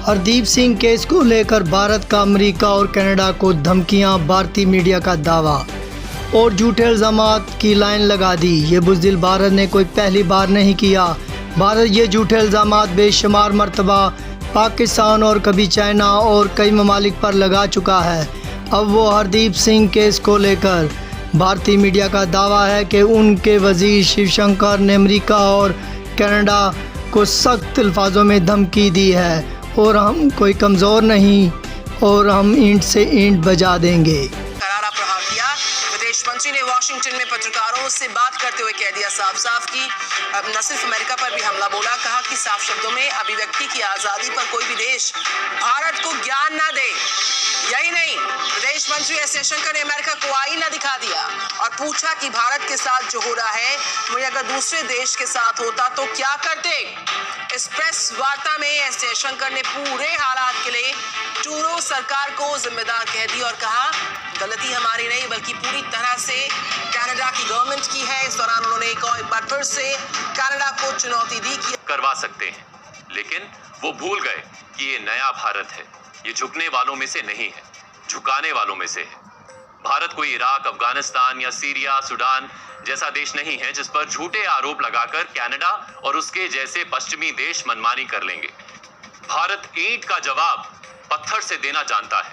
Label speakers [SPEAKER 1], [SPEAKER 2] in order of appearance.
[SPEAKER 1] Hardeep Singh case को लेकर भारत का अमेरिका और कनाडा को धमकियां, भारतीय मीडिया का दावा और झूठे इल्ज़ामात की लाइन लगा दी। ये बुज़दिल भारत ने कोई पहली बार नहीं किया। भारत ये झूठे इल्ज़ामात बेशुमार मरतबा पाकिस्तान और कभी चाइना और कई ममालिक पर लगा चुका है। अब वो हरदीप सिंह केस को लेकर भारतीय मीडिया का दावा है कि उनके वज़ीर शिवशंकर ने अमेरिका और कनाडा को सख्त अल्फाजों में धमकी दी है और हम कोई कमज़ोर नहीं और हम ईंट से ईंट बजा देंगे।
[SPEAKER 2] करारा प्रहार किया। विदेश मंत्री ने वॉशिंगटन में पत्रकारों से बात करते हुए कह दिया साफ-साफ कि न सिर्फ अमेरिका पर भी हमला बोला, कहा कि साफ शब्दों में अभिव्यक्ति की आज़ादी पर कोई भी देश भारत को ज्ञान ना दे। यही नहीं, विदेश मंत्री एस जयशंकर ने अमेरिका को आईना दिखा दिया और पूछा कि भारत के साथ जो हो रहा है वही अगर दूसरे देश के साथ होता तो क्या करते। इस प्रेस वार्ता में एस जयशंकर ने पूरे हालात के लिए ट्रूडो सरकार को जिम्मेदार कह दी और कहा गलती हमारी नहीं बल्कि पूरी तरह से कनाडा की गवर्नमेंट की है। इस दौरान उन्होंने एक बार फिर से कनाडा को चुनौती दी कि
[SPEAKER 3] करवा सकते हैं, लेकिन वो भूल गए कि ये नया भारत है। ये झुकने वालों में से नहीं है, झुकाने वालों में से है। भारत कोई इराक, अफगानिस्तान या सीरिया, सूडान जैसा देश नहीं है जिस पर झूठे आरोप लगाकर कनाडा और उसके जैसे पश्चिमी देश मनमानी कर लेंगे। भारत ईंट का जवाब पत्थर से देना जानता है।